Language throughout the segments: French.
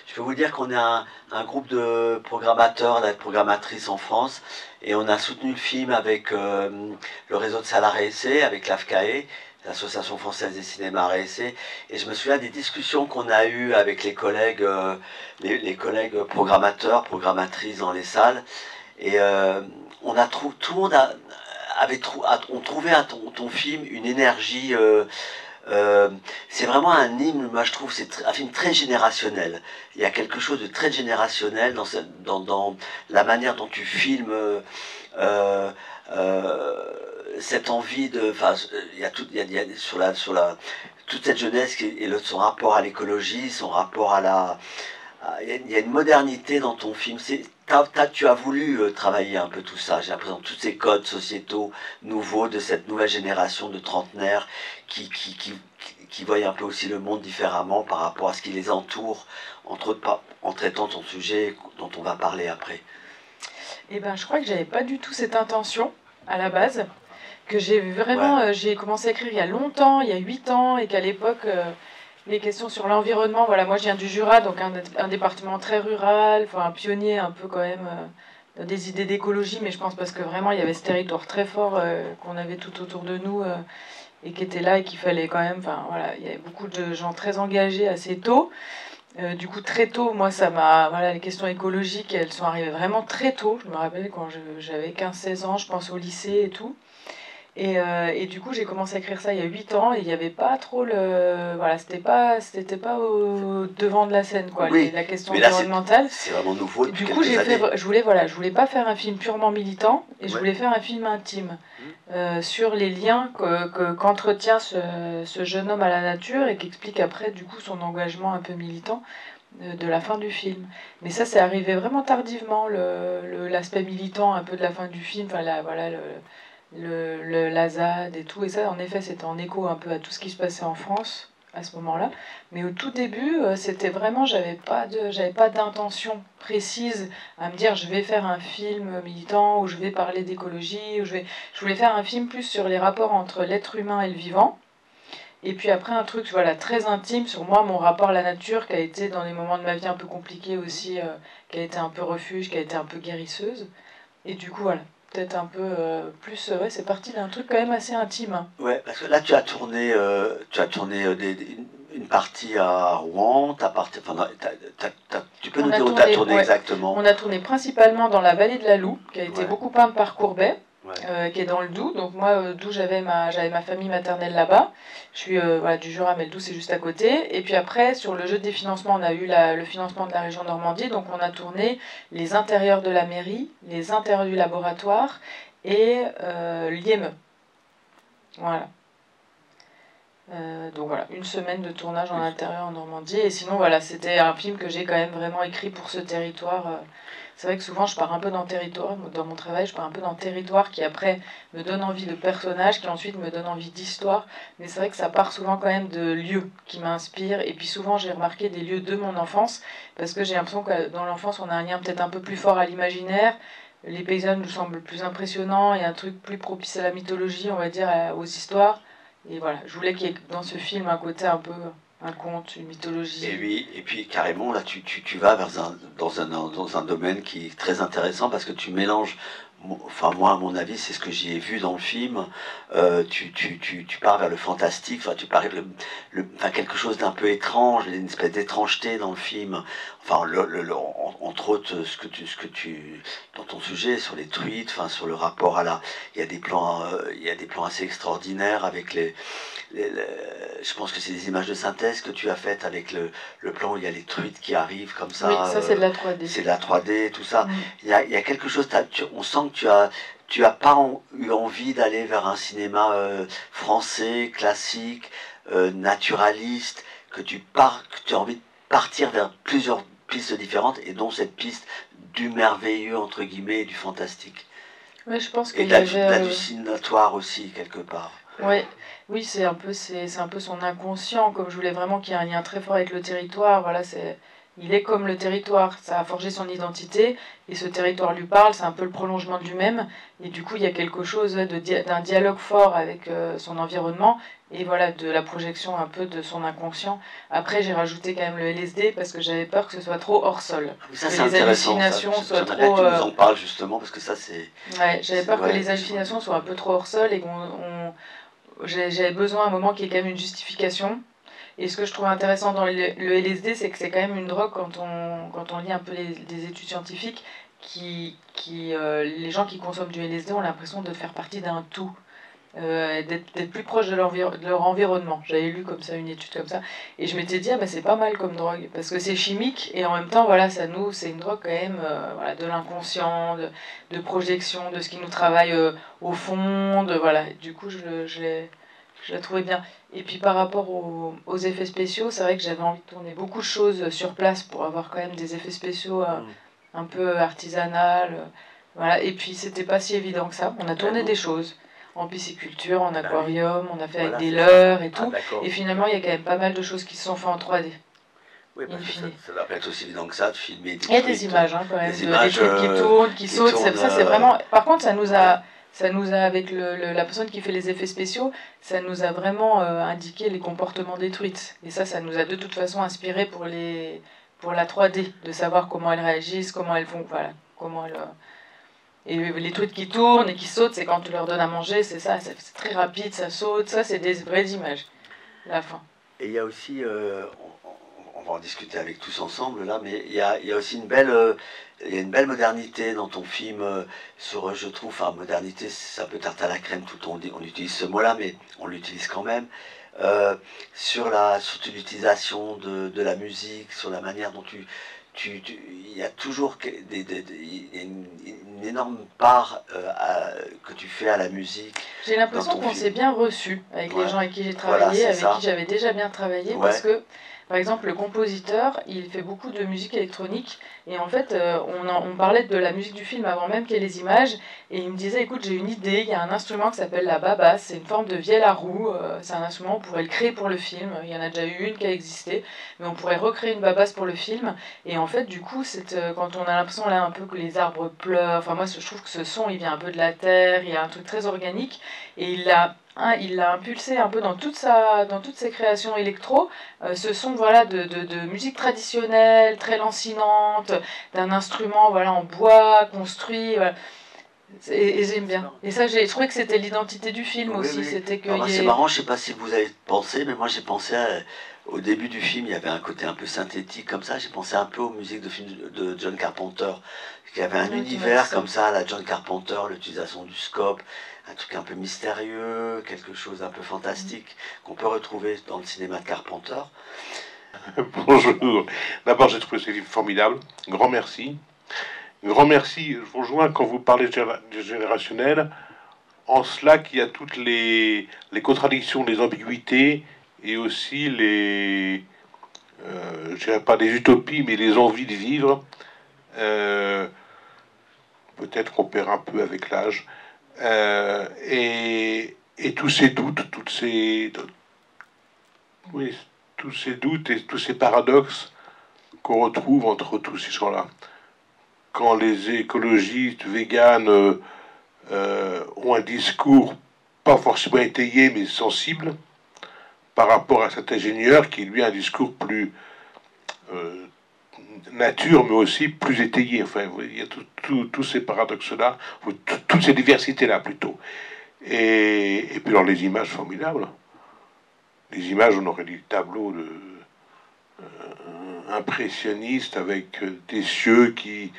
Je peux vous dire qu'on est un groupe de programmateurs, de programmatrices en France, et on a soutenu le film avec le réseau de salles RSC, avec l'AFCAE, l'Association française des cinémas RSC, et je me souviens des discussions qu'on a eues avec les collègues programmateurs, programmatrices dans les salles, et on a tout le monde on trouvait à ton film une énergie. C'est vraiment un hymne, moi je trouve, c'est un film très générationnel. Il y a quelque chose de très générationnel dans la manière dont tu filmes cette envie de. Enfin, il y a tout, il y a toute cette jeunesse son rapport à l'écologie, son rapport à la. Il y a une modernité dans ton film. Tu as voulu travailler un peu tout ça. J'ai l'impression tous ces codes sociétaux nouveaux de cette nouvelle génération de trentenaires qui voient un peu aussi le monde différemment par rapport à ce qui les entoure, entre autres en traitant ton sujet dont on va parler après. Eh ben, je crois que j'avais pas du tout cette intention à la base, que j'ai vraiment, j'ai commencé à écrire il y a longtemps, il y a 8 ans, et qu'à l'époque, les questions sur l'environnement, voilà, moi je viens du Jura, donc un département très rural, enfin un pionnier un peu quand même dans des idées d'écologie, mais je pense parce que vraiment il y avait ce territoire très fort qu'on avait tout autour de nous et qui était là et qu'il fallait quand même, enfin voilà, il y avait beaucoup de gens très engagés assez tôt. Du coup, très tôt, moi, voilà, les questions écologiques, elles sont arrivées vraiment très tôt. Je me rappelle quand j'avais 15-16 ans, je pense au lycée et tout. Et du coup, j'ai commencé à écrire ça il y a 8 ans et il n'y avait pas trop le. Voilà, c'était pas au devant de la scène, quoi, Oui, la question mais là environnementale. c'est vraiment nouveau depuis Du coup, quelques années. je voulais pas faire un film purement militant et je voulais faire un film intime sur les liens qu'entretient ce jeune homme à la nature et qui explique après, du coup, son engagement un peu militant de la fin du film. Mais ça, c'est arrivé vraiment tardivement, l'aspect militant un peu de la fin du film, enfin, voilà, la ZAD et tout. Et ça, en effet, c'était en écho un peu à tout ce qui se passait en France à ce moment-là. Mais au tout début, c'était vraiment, j'avais pas d'intention précise à me dire je vais faire un film militant ou je vais parler d'écologie ou je voulais faire un film plus sur les rapports entre l'être humain et le vivant. Et puis après un truc voilà très intime sur moi, mon rapport à la nature qui a été dans des moments de ma vie un peu compliqués aussi, qui a été un peu refuge, qui a été un peu guérisseuse. Et du coup voilà, peut-être un peu plus, ouais, c'est parti d'un truc quand même assez intime. Hein. Ouais, parce que là tu as tourné une partie à Rouen, tu peux nous dire où tu as tourné exactement? On a tourné principalement dans la vallée de la Loue, qui a été beaucoup peinte par Courbet. Ouais. Qui est dans le Doubs. Donc moi, Doubs, j'avais ma famille maternelle là-bas. Je suis voilà, du Jura, mais le Doubs, c'est juste à côté. Et puis après, sur le jeu des financements, on a eu le financement de la région Normandie. Donc on a tourné les intérieurs de la mairie, les intérieurs du laboratoire et l'IME. Voilà. Donc voilà, une semaine de tournage en intérieur en Normandie. Et sinon, voilà, c'était un film que j'ai quand même vraiment écrit pour ce territoire. C'est vrai que souvent, je pars un peu dans le territoire. Dans mon travail, je pars un peu dans le territoire qui, après, me donne envie de personnages, qui ensuite me donne envie d'histoire. Mais c'est vrai que ça part souvent quand même de lieux qui m'inspirent. Et puis souvent, j'ai remarqué des lieux de mon enfance. Parce que j'ai l'impression que dans l'enfance, on a un lien peut-être un peu plus fort à l'imaginaire. Les paysages nous semblent plus impressionnants. Il y a un truc plus propice à la mythologie, on va dire, aux histoires. Et voilà, je voulais qu'il y ait dans ce film un côté un peu un conte, une mythologie. Et oui, et puis carrément, là, tu vas dans un domaine qui est très intéressant parce que tu mélanges, enfin moi à mon avis, c'est ce que j'y ai vu dans le film, tu pars vers le fantastique, enfin tu pars enfin, quelque chose d'un peu étrange, une espèce d'étrangeté dans le film, enfin entre autres dans ton sujet sur les truites, enfin sur le rapport à il y a des plans assez extraordinaires avec je pense que c'est des images de synthèse que tu as faites avec le plan où il y a les truites qui arrivent comme ça. Oui, ça c'est de la 3D. C'est de la 3D, tout ça. Il y a quelque chose, on sent que tu as pas eu envie d'aller vers un cinéma français, classique, naturaliste, que tu as envie de partir vers plusieurs pistes différentes, et dont cette piste du merveilleux, entre guillemets, et du fantastique. Ouais, je pense Et qu'il y avait d'hallucinatoire aussi, quelque part. Ouais, oui, c'est un peu son inconscient, comme je voulais vraiment qu'il y ait un lien très fort avec le territoire. Voilà, il est comme le territoire, ça a forgé son identité, et ce territoire lui parle, c'est un peu le prolongement de lui-même, et du coup il y a quelque chose d'un dialogue fort avec son environnement, et voilà, de la projection un peu de son inconscient. Après j'ai rajouté quand même le LSD, parce que j'avais peur que ce soit trop hors sol. Ça, que c'est les hallucinations soient trop... J'aimerais bien que tu nous en parles justement, parce que ça c'est... Ouais, j'avais peur que les hallucinations soient un peu trop hors sol, et j'avais besoin à un moment qu'il y ait quand même une justification. Et ce que je trouve intéressant dans le LSD, c'est que c'est quand même une drogue, quand on lit un peu des études scientifiques, les gens qui consomment du LSD ont l'impression de faire partie d'un tout, d'être plus proche de leur environnement. J'avais lu comme ça une étude comme ça, et je m'étais dit, ah bah c'est pas mal comme drogue, parce que c'est chimique, et en même temps, voilà, c'est une drogue quand même voilà, de l'inconscient, de projection, de ce qui nous travaille au fond, voilà. Du coup, je la trouvais bien. Et puis par rapport aux effets spéciaux, c'est vrai que j'avais envie de tourner beaucoup de choses sur place pour avoir quand même des effets spéciaux un peu artisanales. Voilà. Et puis c'était pas si évident que ça. On a tourné des choses en pisciculture, en aquarium, on a fait avec des leurres et tout. Et finalement, il y a quand même pas mal de choses qui se sont faites en 3D. Oui, parce que ça va pas être aussi évident que ça de filmer des trucs. Il y a des images quand même, des images trucs qui tournent, qui sautent. Ça, c'est vraiment. Par contre, ça nous a, avec la personne qui fait les effets spéciaux, ça nous a vraiment indiqué les comportements des truites. Et ça nous a de toute façon inspiré pour la 3D, de savoir comment elles réagissent, comment elles font, voilà, comment elles. Et les truites qui tournent et qui sautent, c'est quand tu leur donnes à manger, c'est ça, c'est très rapide, ça saute, ça c'est des vraies images. La fin. Et il y a aussi, on va en discuter avec tous ensemble là, mais il y a aussi une belle modernité dans ton film sur, je trouve, enfin modernité, ça peut tarte à la crème, on utilise ce mot-là, mais on l'utilise quand même. Sur l'utilisation de la musique, sur la manière dont il y a toujours une énorme part que tu fais à la musique. J'ai l'impression qu'on s'est bien reçu avec les gens avec qui j'ai travaillé, avec qui j'avais déjà bien travaillé, parce que, par exemple, le compositeur, il fait beaucoup de musique électronique, et en fait, on parlait de la musique du film avant même qu'il y ait les images, et il me disait, écoute, j'ai une idée, il y a un instrument qui s'appelle la babasse, c'est une forme de vielle à roue, c'est un instrument, on pourrait le créer pour le film, il y en a déjà eu une qui a existé, mais on pourrait recréer une babasse pour le film, et en fait, du coup, quand on a l'impression là un peu que les arbres pleurent, enfin moi je trouve que ce son, il vient un peu de la terre, il y a un truc très organique, et il l'a impulsé un peu dans toutes ses créations électro, ce son voilà, de musique traditionnelle, très lancinante, d'un instrument voilà, en bois construit. Voilà. Et j'aime bien. Et ça, j'ai trouvé que c'était l'identité du film aussi. Oui. C'était que c'est marrant, je sais pas si vous avez pensé, mais moi j'ai pensé au début du film, il y avait un côté un peu synthétique comme ça. J'ai pensé un peu aux musiques de films de John Carpenter. Il y avait un univers comme ça, la John Carpenter, l'utilisation du scope, un truc un peu mystérieux, quelque chose un peu fantastique qu'on peut retrouver dans le cinéma de Carpenter. Bonjour. D'abord, j'ai trouvé ce film formidable. Grand merci. Grand merci. Je vous rejoins quand vous parlez du générationnel. En cela qu'il y a toutes les contradictions, les ambiguïtés et aussi je dirais pas les utopies, mais les envies de vivre. Peut-être qu'on perd un peu avec l'âge. Et tous ces doutes, tous ces doutes et tous ces paradoxes qu'on retrouve entre tous ces gens-là. Quand les écologistes véganes ont un discours pas forcément étayé mais sensible par rapport à cet ingénieur qui lui a un discours plus nature mais aussi plus étayé. Enfin, il y a tous ces paradoxes-là, toutes ces diversités-là plutôt. Et puis alors les images formidables. Les images, on aurait des tableaux impressionnistes avec des cieux qui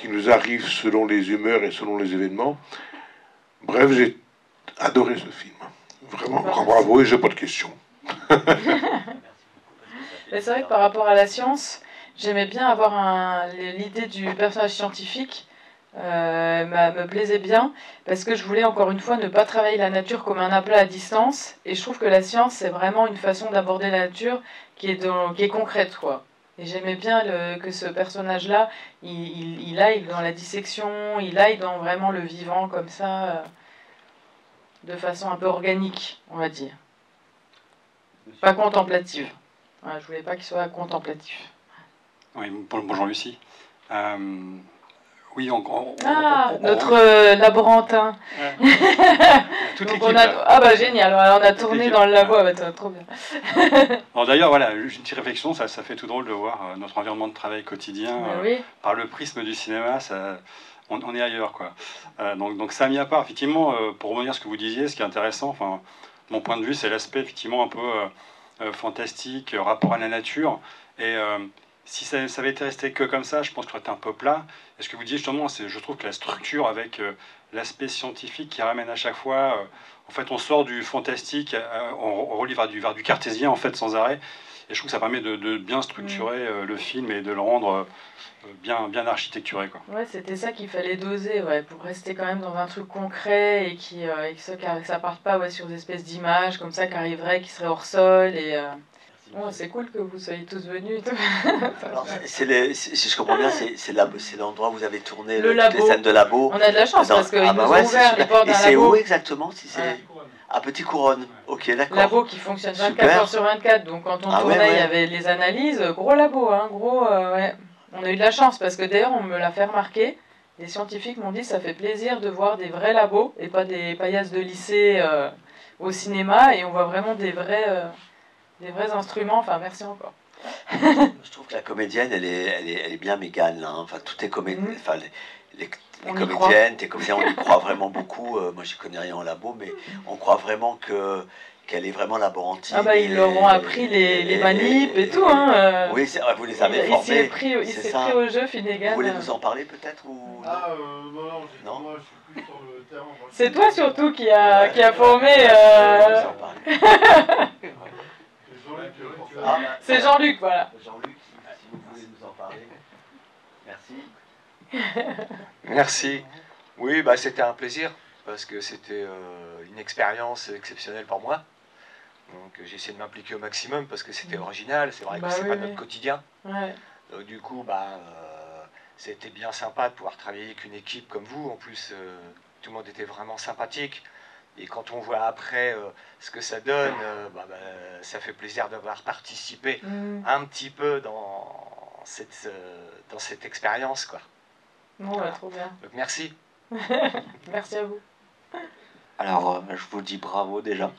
nous arrivent selon les humeurs et selon les événements. Bref, j'ai adoré ce film. Vraiment, bravo, et j'ai pas de questions. C'est vrai que par rapport à la science, j'aimais bien avoir l'idée du personnage scientifique. Me plaisait bien parce que je voulais encore une fois ne pas travailler la nature comme un aplat à distance, et je trouve que la science c'est vraiment une façon d'aborder la nature qui est concrète quoi. Et j'aimais bien que ce personnage là il aille dans la dissection, il aille dans vraiment le vivant comme ça, de façon un peu organique on va dire, pas contemplative. Voilà, je voulais pas qu'il soit contemplatif. Oui, bonjour Lucie. Oui, notre laborantin. Toute Donc l'équipe. Ah bah génial, alors on a tourné dans le labo, ah bah, trop bien. Alors d'ailleurs, voilà, une petite réflexion, ça fait tout drôle de voir notre environnement de travail quotidien oui. par le prisme du cinéma, on est ailleurs, quoi. Donc ça a mis à part, effectivement, pour revenir à ce que vous disiez, ce qui est intéressant, enfin, mon point de vue, c'est l'aspect effectivement un peu fantastique, rapport à la nature, et si ça avait été resté que comme ça, je pense que ça aurait été un peu plat. Et ce que vous disiez justement, je trouve que la structure avec l'aspect scientifique qui ramène à chaque fois, en fait, on sort du fantastique, on relie vers du cartésien en fait sans arrêt. Et je trouve que ça permet de bien structurer le film et de le rendre bien architecturé, quoi. Ouais, c'était ça qu'il fallait doser, ouais, pour rester quand même dans un truc concret et que ça parte pas sur des espèces d'images comme ça qui arriveraient, qui seraient hors sol et. Oh, c'est cool que vous soyez tous venus. Si je comprends bien, c'est l'endroit où vous avez tourné le toutes les scènes de labo. On a de la chance parce qu'ils nous ont ouvert les portes d'un labo. Et c'est où exactement si c'est à Petit Couronne. Ok, d'accord. Labo qui fonctionne 24 heures sur 24. Donc quand on tournait, il y avait les analyses. Gros labo, hein, gros. Ouais. On a eu de la chance parce que d'ailleurs, on me l'a fait remarquer. Les scientifiques m'ont dit ça fait plaisir de voir des vrais labos et pas des paillasses de lycée au cinéma. Et on voit vraiment des vrais instruments. Enfin, merci encore. Je trouve que la comédienne, elle est bien Mégane, là. Hein. Enfin, tout est comédien. Enfin, les comédiennes, tes comédiens, on y croit vraiment beaucoup. Moi, je connais rien en labo, mais on croit vraiment qu'elle est vraiment laborantine. Ah bah, ils leur ont appris les manips et tout. Hein. Oui, vous les avez formés. Il s'est pris au jeu, Finnegan. Vous voulez nous en parler peut-être ou... non, moi, je suis plus sur le terrain. C'est toi surtout qui a formé... C'est Jean-Luc, voilà. Jean-Luc, si vous voulez nous en parler. Merci. Merci. Oui, bah, c'était un plaisir, parce que c'était une expérience exceptionnelle pour moi. Donc j'ai essayé de m'impliquer au maximum, parce que c'était original, c'est vrai que c'est pas notre quotidien. Ouais. Donc du coup, c'était bien sympa de pouvoir travailler avec une équipe comme vous. En plus, tout le monde était vraiment sympathique. Et quand on voit après ce que ça donne, ça fait plaisir d'avoir participé un petit peu dans cette expérience, quoi. Bon, voilà. Trop bien. Donc merci. Merci à vous. Alors, je vous dis bravo déjà.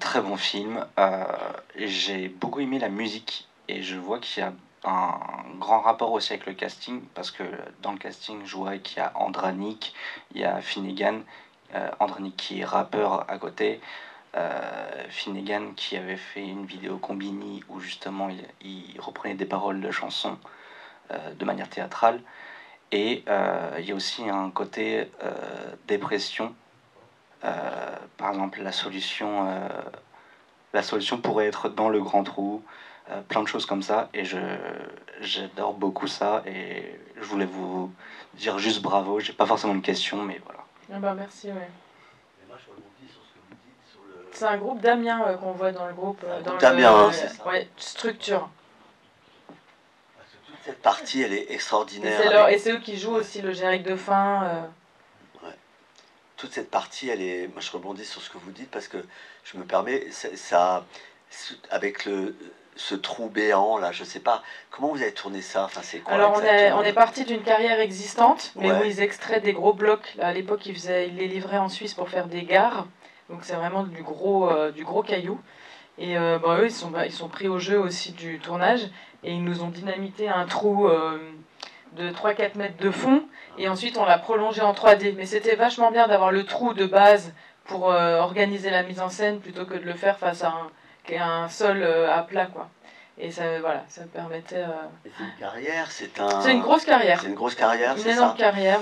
Très bon film. J'ai beaucoup aimé la musique et je vois qu'il y a un grand rapport aussi avec le casting parce que dans le casting, je vois qu'il y a Andranik, il y a Finnegan. Andranik qui est rappeur à côté, Finnegan qui avait fait une vidéo Combini où justement il reprenait des paroles de chansons de manière théâtrale, et il y a aussi un côté dépression. Par exemple, la solution pourrait être dans le grand trou, plein de choses comme ça, et j'adore beaucoup ça, et je voulais vous dire juste bravo. J'ai pas forcément de questions, mais voilà. Ah bah merci, ouais. C'est un groupe d'Amiens qu'on voit dans le groupe. D'Amiens, c'est ça. Ouais, structure. Parce que toute cette partie, elle est extraordinaire. Et c'est eux qui jouent aussi le générique de fin. Ouais. Toute cette partie, elle est... Moi, je rebondis sur ce que vous dites parce que je me permets, ça, avec ce trou béant là, je sais pas comment vous avez tourné ça. Enfin, c'est quoi? Alors on est parti d'une carrière existante, mais où ils extraient des gros blocs. À l'époque, ils les livraient en Suisse pour faire des gares, donc c'est vraiment du gros caillou. Et eux, ils sont pris au jeu aussi du tournage et ils nous ont dynamité un trou de 3-4 mètres de fond et ensuite on l'a prolongé en 3D. Mais c'était vachement bien d'avoir le trou de base pour organiser la mise en scène plutôt que de le faire face à un sol à plat, quoi. Et ça, voilà, ça me permettait... C'est une carrière, c'est une grosse carrière. C'est une grosse carrière, c'est ça? Une énorme carrière,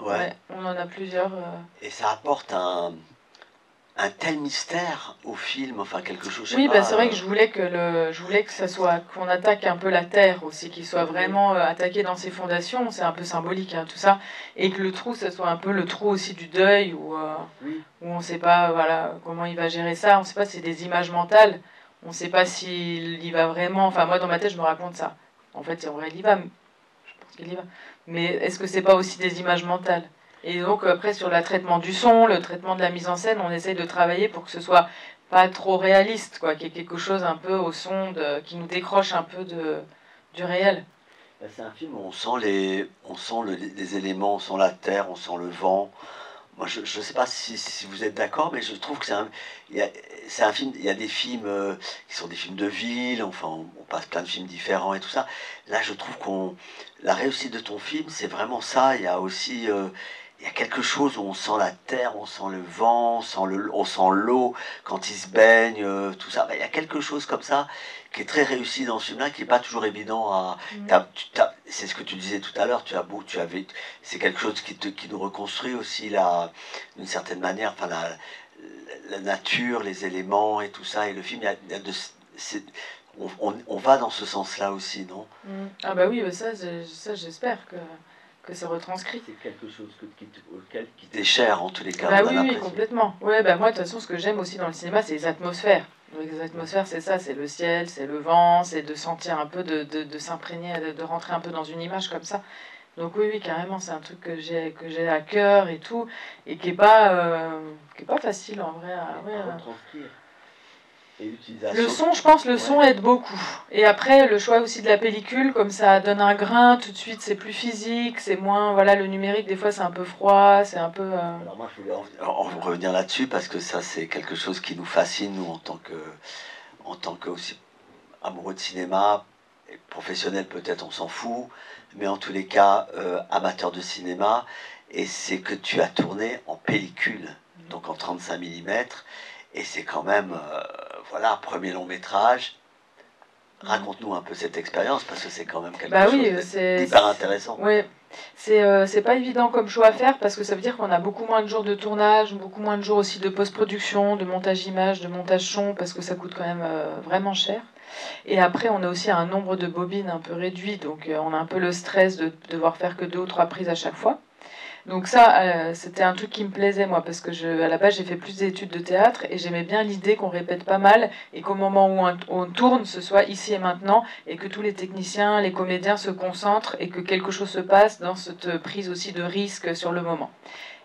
ouais, on en a plusieurs. Et ça apporte un tel mystère au film, enfin quelque chose, je sais oui, pas, c'est vrai que je voulais que ça soit, qu'on attaque un peu la Terre aussi, qu'il soit vraiment attaqué dans ses fondations, c'est un peu symbolique, hein, tout ça, et que le trou, ça soit un peu le trou aussi du deuil, où on ne sait pas comment il va gérer ça, on ne sait pas si c'est des images mentales, on ne sait pas s'il y va vraiment, enfin moi dans ma tête je me raconte ça, en fait en vrai il y va, je pense qu'il y va, mais est-ce que c'est pas aussi des images mentales? Et donc après sur le traitement du son, le traitement de la mise en scène, on essaye de travailler pour que ce soit pas trop réaliste, quoi, qu'il y ait quelque chose un peu au son qui nous décroche un peu de du réel. C'est un film où on sent les éléments, on sent la terre, on sent le vent. Moi, je ne sais pas si vous êtes d'accord, mais je trouve que c'est un film. Il y a des films qui sont des films de ville, enfin, on passe plein de films différents et tout ça. Là, je trouve la réussite de ton film, c'est vraiment ça. Il y a aussi, il y a quelque chose où on sent la terre, on sent le vent, on sent l'eau quand il se baigne, tout ça. Ben, il y a quelque chose comme ça qui est très réussi dans ce film-là, qui n'est pas toujours évident à. C'est ce que tu disais tout à l'heure. C'est quelque chose qui nous reconstruit aussi d'une certaine manière. Enfin, la nature, les éléments et tout ça. Et le film, on va dans ce sens-là aussi, non? Ah bah oui, ça j'espère que c'est retranscrit. C'est quelque chose qui t'est cher en tous les cas. Bah oui, complètement. Ouais, bah moi de toute façon ce que j'aime aussi dans le cinéma c'est les atmosphères. Donc, les atmosphères c'est ça, c'est le ciel, c'est le vent, c'est de sentir un peu, de s'imprégner, de rentrer un peu dans une image comme ça. Donc oui, carrément, c'est un truc que j'ai à cœur et tout, et qui est pas facile en vrai à retranscrire. Le son, je pense, le son aide beaucoup. Et après, le choix aussi de la pellicule, comme ça donne un grain, tout de suite c'est plus physique, c'est moins, voilà, le numérique des fois c'est un peu froid, c'est un peu... Alors moi je voulais en revenir là-dessus parce que ça c'est quelque chose qui nous fascine, nous en tant que aussi amoureux de cinéma, et professionnel peut-être on s'en fout, mais en tous les cas amateur de cinéma, et c'est que tu as tourné en pellicule, donc en 35 mm, et c'est quand même... voilà, premier long métrage. Raconte-nous un peu cette expérience parce que c'est quand même quelque chose d'hyper intéressant. Oui, c'est pas évident comme choix à faire parce que ça veut dire qu'on a beaucoup moins de jours de tournage, beaucoup moins de jours aussi de post-production, de montage image, de montage son parce que ça coûte quand même vraiment cher. Et après, on a aussi un nombre de bobines un peu réduit, donc on a un peu le stress de devoir faire que 2 ou 3 prises à chaque fois. Donc ça, c'était un truc qui me plaisait, moi, parce que à la base, j'ai fait plus d'études de théâtre et j'aimais bien l'idée qu'on répète pas mal et qu'au moment où on tourne, ce soit ici et maintenant et que tous les techniciens, les comédiens se concentrent et que quelque chose se passe dans cette prise aussi de risque sur le moment.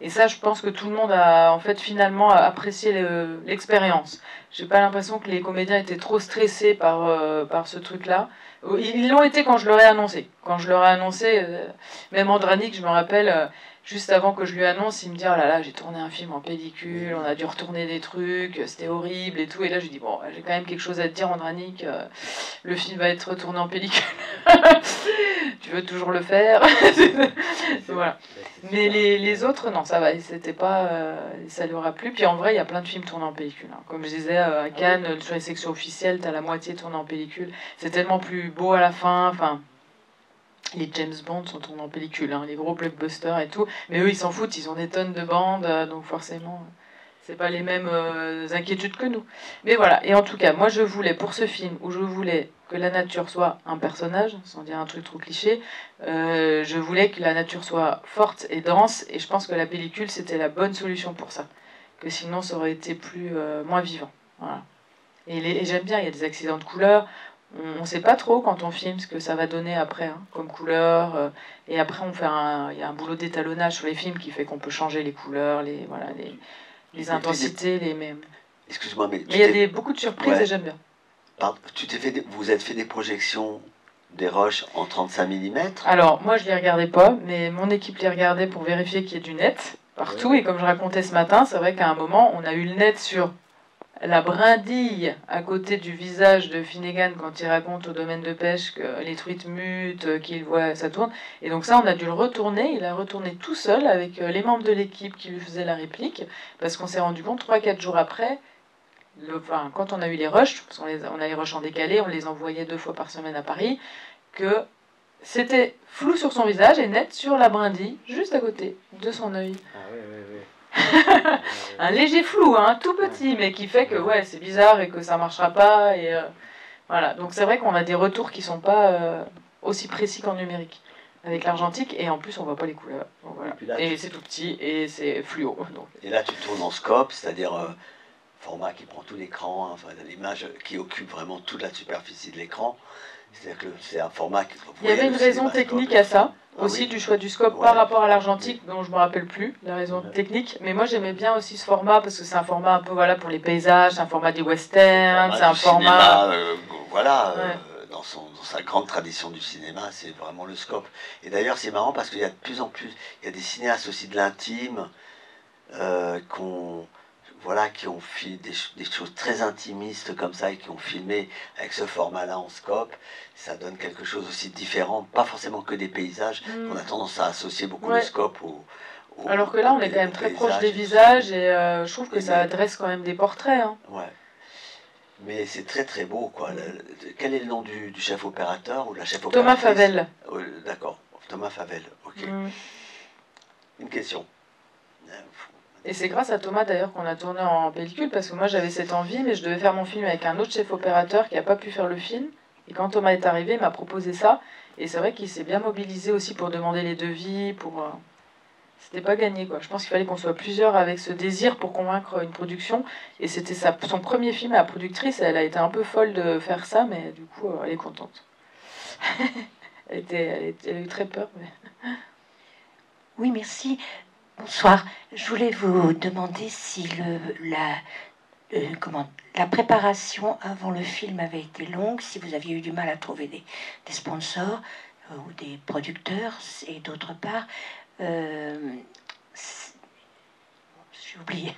Et ça, je pense que tout le monde a, en fait, finalement apprécié l'expérience. J'ai pas l'impression que les comédiens étaient trop stressés par ce truc-là. Ils l'ont été quand je leur ai annoncé. Quand je leur ai annoncé, même Andranik, je me rappelle... juste avant que je lui annonce, il me dit oh là là, j'ai tourné un film en pellicule, on a dû retourner des trucs, c'était horrible et tout. Et là, je lui dis bon, j'ai quand même quelque chose à te dire, Andranik, le film va être retourné en pellicule. Tu veux toujours le faire? Voilà. Mais les autres, non, ça va, c'était pas, ça lui aura plu. Puis en vrai, il y a plein de films tournés en pellicule. Hein. Comme je disais, à Cannes, sur les sections officielles, t'as la moitié tournée en pellicule. C'est tellement plus beau à la fin, enfin... Les James Bond sont tournés en pellicule, hein, les gros blockbusters et tout. Mais eux, ils s'en foutent, ils ont des tonnes de bandes, donc forcément, c'est pas les mêmes inquiétudes que nous. Mais voilà, et en tout cas, moi je voulais, pour ce film, où je voulais que la nature soit un personnage, sans dire un truc trop cliché, je voulais que la nature soit forte et dense, et je pense que la pellicule, c'était la bonne solution pour ça. Que sinon, ça aurait été moins vivant. Voilà. Et j'aime bien, il y a des accidents de couleurs. On ne sait pas trop quand on filme ce que ça va donner après, hein, comme couleur. Et après, il y a un boulot d'étalonnage sur les films qui fait qu'on peut changer les couleurs, les intensités, les mêmes. Excuse-moi, mais il y a beaucoup de surprises et j'aime bien. Vous êtes fait des projections des rushs en 35 mm? Alors, moi, je ne les regardais pas, mais mon équipe les regardait pour vérifier qu'il y ait du net partout. Ouais. Et comme je racontais ce matin, c'est vrai qu'à un moment, on a eu le net sur... la brindille à côté du visage de Finnegan quand il raconte au domaine de pêche que les truites mutent, qu'il voit, ça tourne. Et donc ça, on a dû le retourner. Il a retourné tout seul avec les membres de l'équipe qui lui faisaient la réplique, parce qu'on s'est rendu compte 3-4 jours après, quand on a eu les rushs, parce qu'on a les rushs en décalé, on les envoyait 2 fois par semaine à Paris, que c'était flou sur son visage et net sur la brindille, juste à côté de son œil. Ah oui, oui, oui. Un léger flou, hein, tout petit, mais qui fait que ouais, c'est bizarre et que ça marchera pas. Et voilà. Donc c'est vrai qu'on a des retours qui sont pas aussi précis qu'en numérique avec l'argentique, et en plus on voit pas les couleurs. Donc, voilà. Et c'est tout petit et c'est fluo. Donc. Et là tu tournes en scope, c'est-à-dire format qui prend tout l'écran, hein, enfin, l'image qui occupe vraiment toute la superficie de l'écran. C'est-à-dire que c'est un format... Il y avait une raison technique à ça, aussi, du choix du scope par rapport à l'argentique, dont je ne me rappelle plus, la raison technique. Mais moi, j'aimais bien aussi ce format, parce que c'est un format un peu pour les paysages, c'est un format des westerns, c'est un format... Cinéma, dans dans sa grande tradition du cinéma, c'est vraiment le scope. Et d'ailleurs, c'est marrant parce qu'il y a de plus en plus, il y a des cinéastes aussi de l'intime qui ont fait des choses très intimistes comme ça et qui ont filmé avec ce format-là en scope. Ça donne quelque chose aussi de différent, pas forcément que des paysages. On a tendance à associer beaucoup le scope alors que là, on est quand même très proche des visages et je trouve que ça adresse quand même des portraits. Hein. Ouais. Mais c'est très très beau, quoi. Quel est le nom du chef opérateur ou la chef opératrice? Thomas Favel. D'accord, Thomas Favel, ok. Une question. Et c'est grâce à Thomas d'ailleurs qu'on a tourné en pellicule, parce que moi j'avais cette envie, mais je devais faire mon film avec un autre chef opérateur qui n'a pas pu faire le film. Et quand Thomas est arrivé, il m'a proposé ça. Et c'est vrai qu'il s'est bien mobilisé aussi pour demander les devis, pour... C'était pas gagné, quoi. Je pense qu'il fallait qu'on soit plusieurs avec ce désir pour convaincre une production. Et c'était son premier film. La productrice, elle a été un peu folle de faire ça, mais du coup, elle est contente. elle a eu très peur. Mais... Oui, merci. Bonsoir. Je voulais vous demander si la préparation avant le film avait été longue, si vous aviez eu du mal à trouver des sponsors ou des producteurs, et d'autre part... j'ai oublié.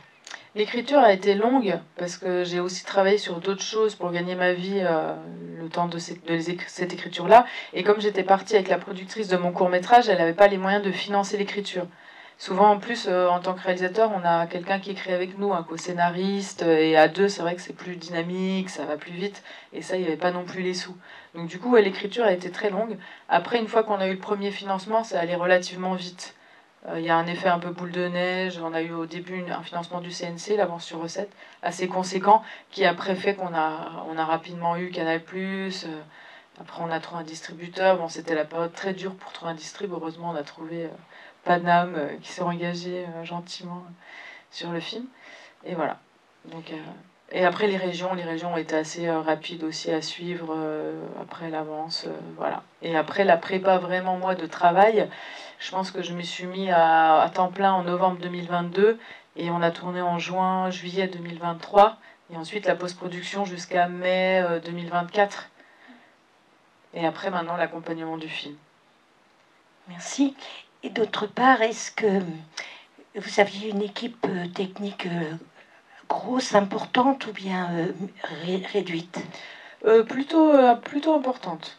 L'écriture a été longue parce que j'ai aussi travaillé sur d'autres choses pour gagner ma vie le temps de cette écriture-là. Et comme j'étais partie avec la productrice de mon court-métrage, elle n'avait pas les moyens de financer l'écriture. Souvent, en plus, en tant que réalisateur, on a quelqu'un qui écrit avec nous, un co-scénariste, et à deux, c'est vrai que c'est plus dynamique, ça va plus vite, et ça, il n'y avait pas non plus les sous. Donc du coup, l'écriture a été très longue. Après, une fois qu'on a eu le premier financement, ça allait relativement vite. Il y a un effet un peu boule de neige. On a eu au début un financement du CNC, l'avance sur recette, assez conséquent, qui après fait qu'on a rapidement eu Canal+. Après, on a trouvé un distributeur. Bon, c'était la période très dure pour trouver un distrib. Heureusement, on a trouvé Paname qui s'est engagé gentiment sur le film. Et voilà. Donc, et après, les régions ont été assez rapides aussi à suivre après l'avance. Voilà. Et après, la prépa vraiment, moi, de travail, je pense que je me suis mis à temps plein en novembre 2022 et on a tourné en juillet 2023 et ensuite la post-production jusqu'à mai 2024. Et après, maintenant, l'accompagnement du film. Merci. Et d'autre part, est-ce que vous aviez une équipe technique grosse, importante ou bien réduite? Plutôt importante.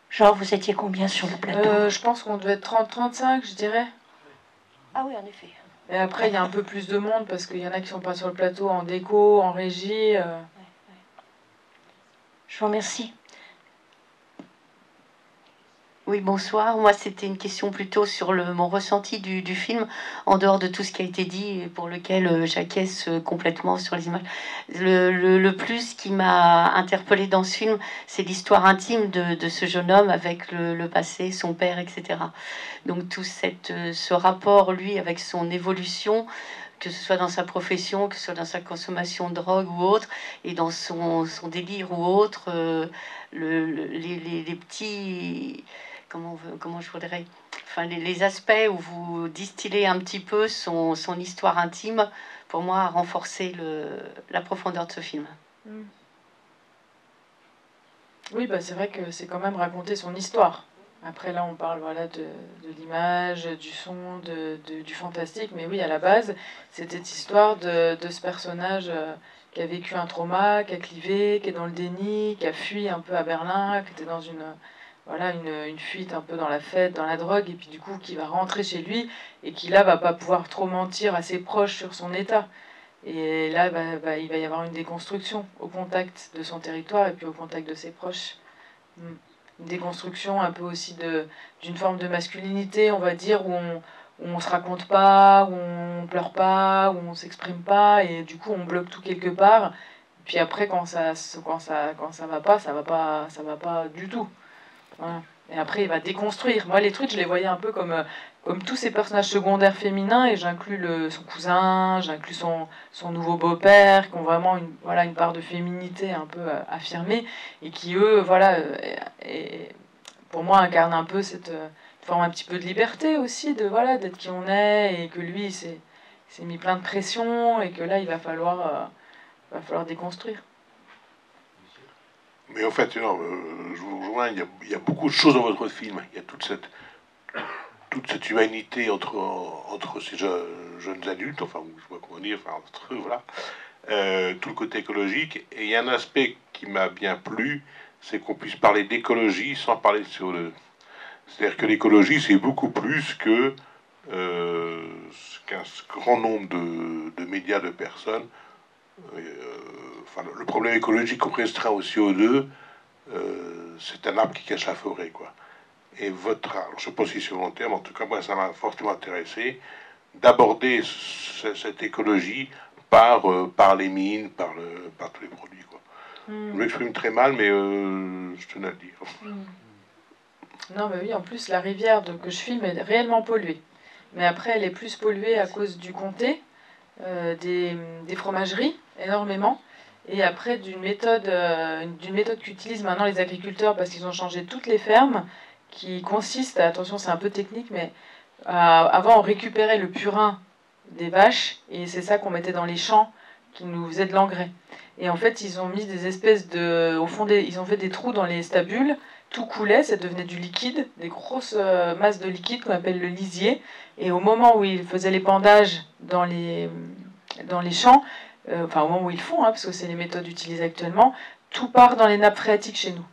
Genre, vous étiez combien sur le plateau? Je pense qu'on devait être 30-35, je dirais. Ah oui, en effet. Et après, il y a un peu plus de monde parce qu'il y en a qui sont pas sur le plateau en déco, en régie. Je vous remercie. Oui, bonsoir. Moi, c'était une question plutôt sur mon ressenti du film, en dehors de tout ce qui a été dit et pour lequel j'acquiesce complètement sur les images. Le plus qui m'a interpellée dans ce film, c'est l'histoire intime de ce jeune homme avec le passé, son père, etc. Donc tout ce rapport, lui, avec son évolution, que ce soit dans sa profession, que ce soit dans sa consommation de drogue ou autre, et dans son délire ou autre, les petits... Comment je voudrais... Enfin, les aspects où vous distillez un petit peu son histoire intime, pour moi, a renforcé la profondeur de ce film. Oui, c'est vrai que c'est quand même raconter son histoire. Après, là, on parle de l'image, du son, du fantastique. Mais oui, à la base, c'était cette histoire de ce personnage qui a vécu un trauma, qui a clivé, qui est dans le déni, qui a fui un peu à Berlin, qui était dans une fuite un peu dans la fête, dans la drogue, et puis du coup, qui va rentrer chez lui, et qui là, va pas pouvoir trop mentir à ses proches sur son état. Et là, il va y avoir une déconstruction au contact de son territoire, et puis au contact de ses proches. Une déconstruction un peu aussi d'une forme de masculinité, on va dire, où on se raconte pas, où on pleure pas, où on s'exprime pas, et du coup on bloque tout quelque part. Puis après quand ça va pas du tout. Voilà. Et après il va déconstruire. Moi les trucs je les voyais un peu comme tous ces personnages secondaires féminins, et j'inclus son cousin, j'inclus son nouveau beau-père, qui ont vraiment une part de féminité un peu affirmée, et qui eux, pour moi, incarnent un peu cette forme un petit peu de liberté aussi, d'être qui on est, et que lui, il s'est mis plein de pression, et que là, il va falloir déconstruire. Mais en fait, non, je vous rejoins, il y a beaucoup de choses dans votre film. Il y a toute cette humanité entre ces jeunes adultes, enfin, je sais pas comment dire, enfin, entre eux, voilà. Tout le côté écologique. Et il y a un aspect qui m'a bien plu, c'est qu'on puisse parler d'écologie sans parler sur le... C'est-à-dire que l'écologie, c'est beaucoup plus que qu'un grand nombre de médias, de personnes. Enfin, le problème écologique qu'on restreint au CO2, c'est un arbre qui cache la forêt, quoi. Et alors, je sais pas si c'est volontaire, mais en tout cas, moi, ça m'a fortement intéressé d'aborder cette écologie par les mines, par tous les produits, quoi. Je m'exprime très mal, mais je tenais à le dire. Non, mais oui, en plus, la rivière que je filme est réellement polluée. Mais après, elle est plus polluée à cause du comté, des fromageries, énormément. Et après, d'une méthode qu'utilisent maintenant les agriculteurs, parce qu'ils ont changé toutes les fermes, qui consiste, attention, c'est un peu technique, mais avant, on récupérait le purin des vaches, et c'est ça qu'on mettait dans les champs, qui nous faisait de l'engrais. Et en fait, ils ont mis des espèces de... Au fond, ils ont fait des trous dans les stabules, tout coulait, ça devenait du liquide, des grosses masses de liquide qu'on appelle le lisier. Et au moment où ils faisaient l'épandage dans les champs, enfin au moment où ils font, parce que c'est les méthodes utilisées actuellement, tout part dans les nappes phréatiques chez nous.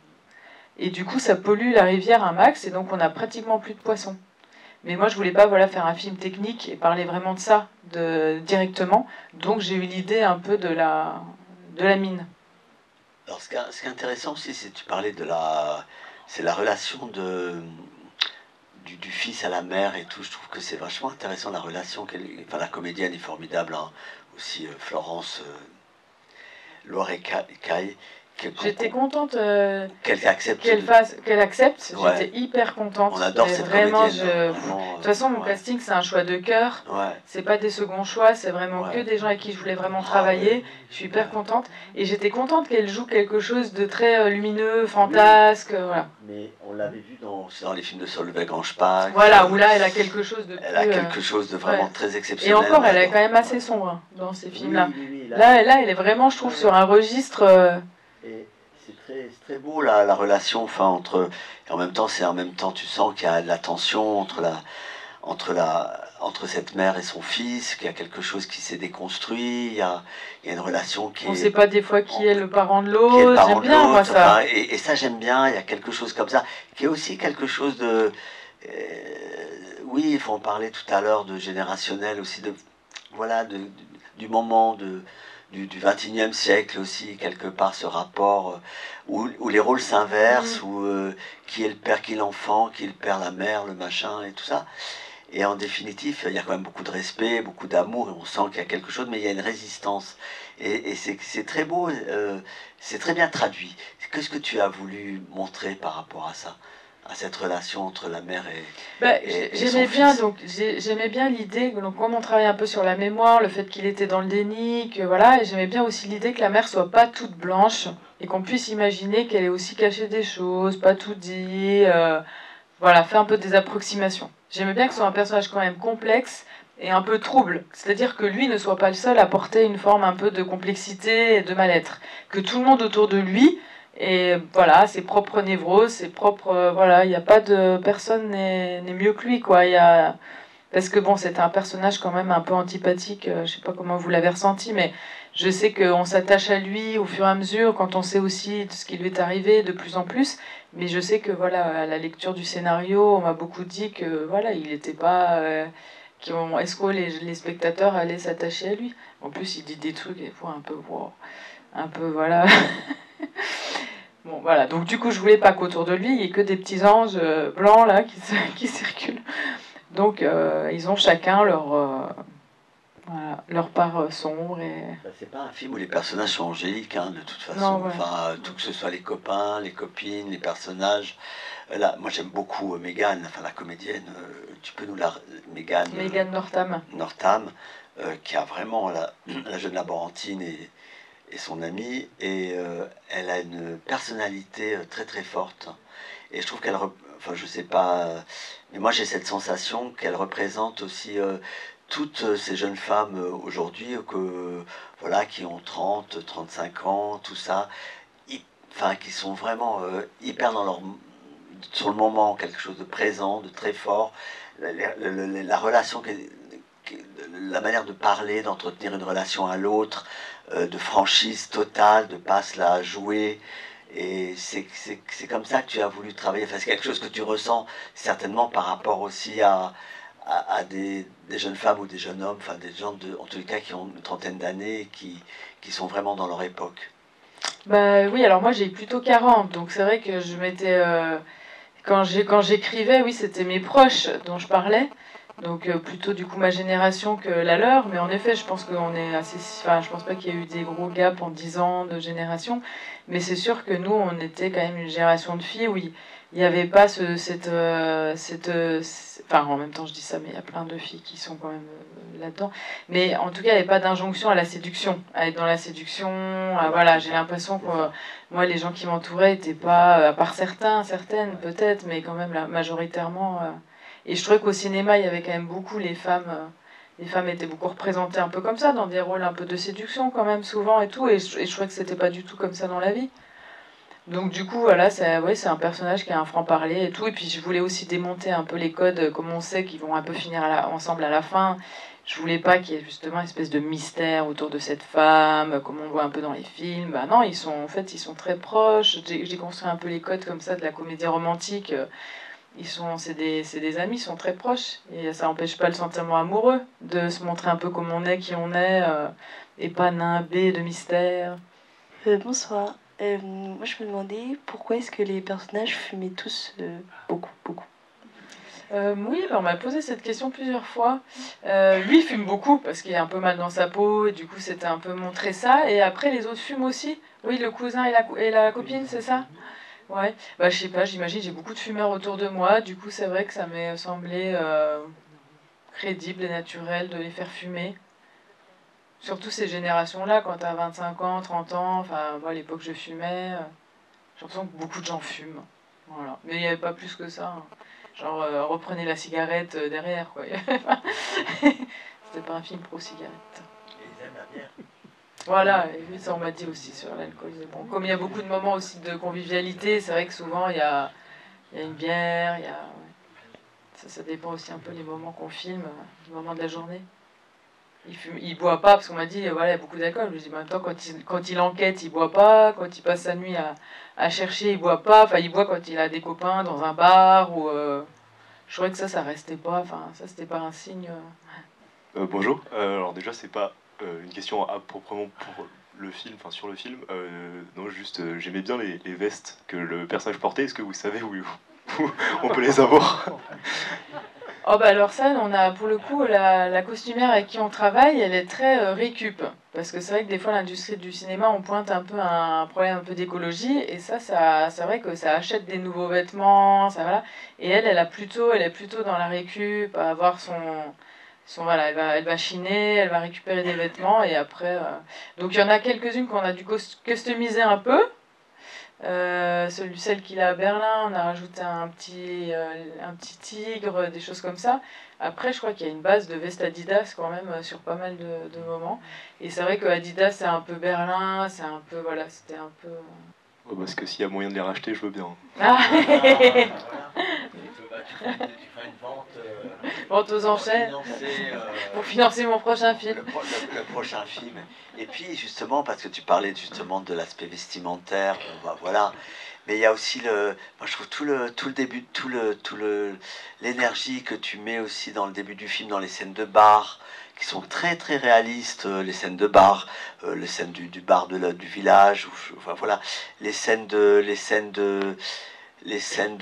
Et du coup, ça pollue la rivière un max, et donc on n'a pratiquement plus de poissons. Mais moi, je voulais pas faire un film technique et parler vraiment de ça directement. Donc j'ai eu l'idée un peu de la mine. Alors, ce qui est intéressant aussi, c'est que tu parlais c'est la relation du fils à la mère et tout. Je trouve que c'est vachement intéressant la relation. Enfin, la comédienne est formidable, hein. Aussi Florence Loiret-Caille. J'étais contente qu'elle accepte. Qu'elle accepte. Ouais. J'étais hyper contente. On adore cette vraiment, comédienne. De toute façon, mon casting, c'est un choix de cœur. Ouais. C'est pas des seconds choix. C'est vraiment que des gens avec qui je voulais vraiment travailler. Ouais. Je suis hyper contente. Et j'étais contente qu'elle joue quelque chose de très lumineux, fantasque. Voilà. Mais on l'avait vu dans les films de Solveig Anspach. Voilà, où là, elle a quelque chose de Elle a quelque chose de vraiment très exceptionnel. Et encore, elle est quand même assez sombre dans ces films-là. Oui, là, elle est vraiment, je trouve, sur un registre... Et c'est très beau la relation, enfin, entre... Et en même temps, tu sens qu'il y a de la tension entre cette mère et son fils, qu'il y a quelque chose qui s'est déconstruit, il y a une relation qui On ne sait pas des fois qui est le parent de l'autre, j'aime bien moi ça. Enfin, et ça j'aime bien, il y a quelque chose comme ça, qui est aussi quelque chose de... oui, il faut en parler tout à l'heure, de générationnel aussi, du moment du XXIe siècle aussi, quelque part, ce rapport où les rôles s'inversent, où qui est le père, qui est l'enfant, qui est le père, la mère, le machin, et tout ça. Et en définitive, il y a quand même beaucoup de respect, beaucoup d'amour, et on sent qu'il y a quelque chose, mais il y a une résistance. Et c'est très beau, c'est très bien traduit. Qu'est-ce que tu as voulu montrer par rapport à ça, à cette relation entre la mère et j'aimais bien donc j'aimais bien l'idée, donc comme on travaille un peu sur la mémoire, le fait qu'il était dans le déni, que voilà, et j'aimais bien aussi l'idée que la mère soit pas toute blanche et qu'on puisse imaginer qu'elle ait aussi caché des choses, pas tout dit, voilà, faire un peu des approximations. J'aimais bien que ce soit un personnage quand même complexe et un peu trouble, c'est-à-dire que lui ne soit pas le seul à porter une forme un peu de complexité et de mal-être, que tout le monde autour de lui et voilà, ses propres névroses, ses propres... voilà, il n'y a pas de... Personne n'est mieux que lui, quoi. Parce que bon, c'était un personnage quand même un peu antipathique, je sais pas comment vous l'avez ressenti, mais je sais qu'on s'attache à lui au fur et à mesure, quand on sait aussi ce qui lui est arrivé de plus en plus, mais je sais que voilà, à la lecture du scénario, on m'a beaucoup dit que voilà, il n'était pas... est-ce que les spectateurs allaient s'attacher à lui? En plus, il dit des trucs, des fois, un peu voilà... Bon, voilà, donc du coup, je voulais pas qu'autour de lui, il y ait que des petits anges blancs, là, qui circulent. Donc, ils ont chacun leur part sombre. C'est pas un film où les personnages sont angéliques, hein, de toute façon. Non, ouais. Enfin, tout que ce soit les copains, les copines, les personnages. Là, moi, j'aime beaucoup Megan, enfin, la comédienne. Tu peux nous la... Megan Northam. Northam, qui a vraiment la jeune laborantine et son amie, et elle a une personnalité très très forte, et je trouve qu'elle, enfin je sais pas, mais moi j'ai cette sensation qu'elle représente aussi toutes ces jeunes femmes aujourd'hui voilà, qui ont 30, 35 ans, tout ça. enfin, qui sont vraiment hyper sur le moment, quelque chose de présent, de très fort. La relation, la manière de parler, d'entretenir une relation à l'autre, de franchise totale, de pas se la jouer. Et c'est comme ça que tu as voulu travailler. Enfin, c'est quelque chose que tu ressens certainement par rapport aussi à des jeunes femmes ou des jeunes hommes, enfin des gens en tous les cas qui ont une trentaine d'années et qui sont vraiment dans leur époque. Bah oui, alors moi j'ai plutôt 40, donc c'est vrai que je m'étais... quand j'écrivais, oui, c'était mes proches dont je parlais. Donc plutôt du coup ma génération que la leur, mais en effet je pense qu'on est assez... Enfin je pense pas qu'il y ait eu des gros gaps en 10 ans de génération, mais c'est sûr que nous on était quand même une génération de filles où il n'y avait pas enfin en même temps je dis ça, mais il y a plein de filles qui sont quand même là-dedans, mais en tout cas il n'y avait pas d'injonction à la séduction, à être dans la séduction, voilà, j'ai l'impression que moi les gens qui m'entouraient n'étaient pas, à part certaines peut-être, mais quand même majoritairement... Et je trouvais qu'au cinéma, il y avait quand même beaucoup les femmes étaient beaucoup représentées un peu comme ça, dans des rôles un peu de séduction quand même souvent et tout, et je trouvais que c'était pas du tout comme ça dans la vie. Donc du coup, voilà, c'est un personnage qui a un franc-parler et tout, et puis je voulais aussi démonter un peu les codes, comme on sait, qu'ils vont un peu finir ensemble à la fin. Je voulais pas qu'il y ait justement une espèce de mystère autour de cette femme, comme on voit un peu dans les films. Bah non, ils sont très proches. J'ai construit un peu les codes comme ça de la comédie romantique. C'est des amis, ils sont très proches, et ça n'empêche pas le sentiment amoureux de se montrer un peu comme on est, qui on est, et pas nimbé de mystère. Bonsoir. Moi, je me demandais pourquoi est-ce que les personnages fumaient tous beaucoup. Oui, on m'a posé cette question plusieurs fois. Lui, il fume beaucoup parce qu'il est un peu mal dans sa peau, et du coup, c'était un peu montré ça. Et après, les autres fument aussi. Oui, le cousin et la copine, c'est ça? Ouais, bah je sais pas, j'imagine, j'ai beaucoup de fumeurs autour de moi, du coup c'est vrai que ça m'est semblé crédible et naturel de les faire fumer. Surtout ces générations-là, quand t'as 25 ans, 30 ans, enfin moi à l'époque je fumais, j'ai l'impression que beaucoup de gens fument. Voilà. Mais il n'y avait pas plus que ça, hein. Genre reprenez la cigarette derrière, quoi. C'était pas un film pro-cigarette. Ils aiment la bière. Voilà, et ça on m'a dit aussi sur l'alcool. Bon, comme il y a beaucoup de moments aussi de convivialité, c'est vrai que souvent il y a une bière, ouais. Ça dépend aussi un peu les moments qu'on filme, les moments de la journée. Il boit pas, parce qu'on m'a dit, voilà, il y a beaucoup d'alcool. Je me dis, en même temps, quand il enquête, il boit pas. Quand il passe sa nuit à chercher, il boit pas. Enfin, il boit quand il a des copains dans un bar. Ou, je trouvais que ça restait pas. Enfin, ça, c'était pas un signe. Bonjour. Alors déjà, c'est pas une question à proprement pour le film, enfin sur le film. Non, juste, j'aimais bien les vestes que le personnage portait. Est-ce que vous savez où on peut les avoir? Oh bah alors ça, on a pour le coup la costumière avec qui on travaille, elle est très récup. Parce que c'est vrai que des fois l'industrie du cinéma, on pointe un peu un problème un peu d'écologie, et ça c'est vrai que ça achète des nouveaux vêtements, ça voilà. Et elle est plutôt dans la récup, à avoir voilà, elle va chiner, elle va récupérer des vêtements, et après... Donc il y en a quelques-unes qu'on a dû customiser un peu. Celle qu'il a à Berlin, on a rajouté un petit tigre, des choses comme ça. Après, je crois qu'il y a une base de veste Adidas quand même sur pas mal de moments. Et c'est vrai que Adidas, c'est un peu Berlin, c'est un peu, voilà, c'était un peu... Oh, parce que s'il y a moyen de les racheter, je veux bien. Ah. Tu feras une vente, vente aux enchères pour financer mon prochain film. Le prochain film. Et puis justement, parce que tu parlais justement de l'aspect vestimentaire, voilà. Mais il y a aussi moi je trouve tout le début, l'énergie que tu mets aussi dans le début du film, dans les scènes de bar, qui sont très très réalistes, les scènes de bar, les scènes du bar du village, voilà, les scènes de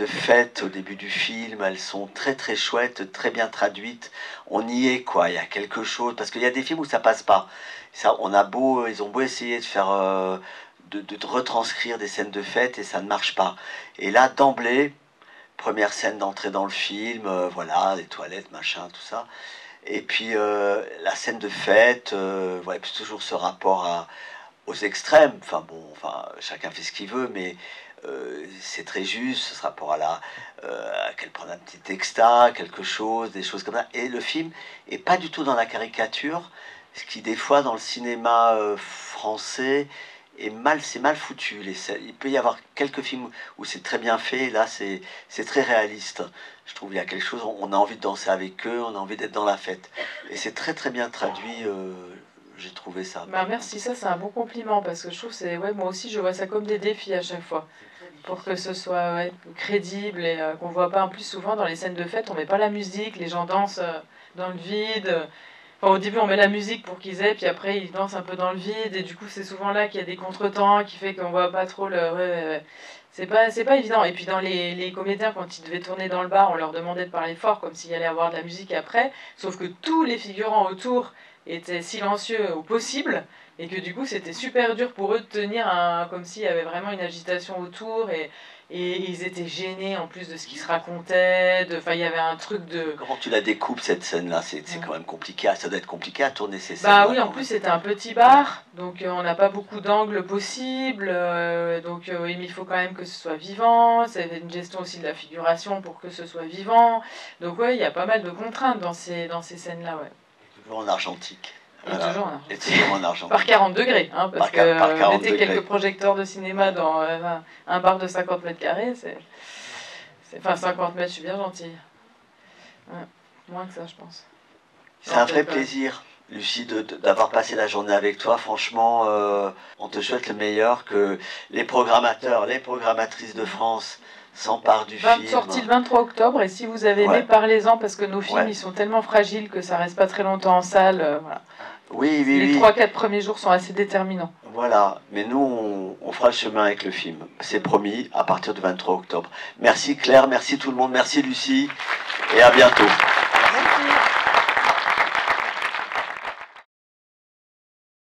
fête au début du film, elles sont très très chouettes, très bien traduites. On y est, quoi. Il y a quelque chose, parce qu'il y a des films où ça passe pas. Ils ont beau essayer de faire, de retranscrire des scènes de fête, et ça ne marche pas. Et là, d'emblée, première scène d'entrée dans le film, voilà, les toilettes, machin, tout ça. Et puis la scène de fête, voilà, puis toujours ce rapport aux extrêmes. Enfin bon, chacun fait ce qu'il veut, mais c'est très juste, ce rapport à qu'elle prenne un petit texta, quelque chose, des choses comme ça. Et le film est pas du tout dans la caricature, ce qui des fois dans le cinéma français c'est mal foutu. Il peut y avoir quelques films où c'est très bien fait, et là c'est très réaliste. Je trouve qu'il y a quelque chose, on a envie de danser avec eux, on a envie d'être dans la fête. Et c'est très très bien traduit, j'ai trouvé ça. Bah merci, ça c'est un bon compliment, parce que je trouve que ouais, moi aussi je vois ça comme des défis à chaque fois. Pour que ce soit crédible et qu'on voit pas. En plus, souvent dans les scènes de fête, on met pas la musique, les gens dansent dans le vide. Enfin, au début, on met la musique pour qu'ils aient, puis après, ils dansent un peu dans le vide, et du coup, c'est souvent là qu'il y a des contretemps qui fait qu'on voit pas trop le. Ouais. C'est pas évident. Et puis, dans les comédiens, quand ils devaient tourner dans le bar, on leur demandait de parler fort, comme s'il y allait avoir de la musique après, sauf que tous les figurants autour étaient silencieux au possible, et que du coup, c'était super dur pour eux de tenir comme s'il y avait vraiment une agitation autour, et ils étaient gênés en plus de ce qu'ils se racontaient. Enfin, il y avait un truc de. Comment tu la découpes cette scène-là? C'est quand même compliqué. Ça doit être compliqué à tourner ces scènes. Bah oui, en plus c'était un petit bar, donc on n'a pas beaucoup d'angles possibles. Donc il faut quand même que ce soit vivant. C'est une gestion aussi de la figuration pour que ce soit vivant. Donc ouais, il y a pas mal de contraintes dans ces scènes-là. Ouais. Toujours en argentique. Voilà. Et toujours en argentique. Par 40 degrés, hein, parce que mettez quelques degrés. projecteurs de cinéma dans un bar de 50 mètres carrés, enfin 50 mètres, je suis bien gentille. Ouais, moins que ça, je pense. C'est un vrai plaisir, Lucie, d'avoir passé la journée avec toi. Franchement, on te souhaite le meilleur, que les programmateurs, les programmatrices de France s'emparent du film. Sorti le 23 octobre, et si vous avez aimé, parlez-en, parce que nos films, ils sont tellement fragiles que ça reste pas très longtemps en salle. Voilà. Oui. Les 3-4 premiers jours sont assez déterminants. Voilà, mais nous, on fera le chemin avec le film. C'est promis, à partir du 23 octobre. Merci Claire, merci tout le monde, merci Lucie, et à bientôt. Merci.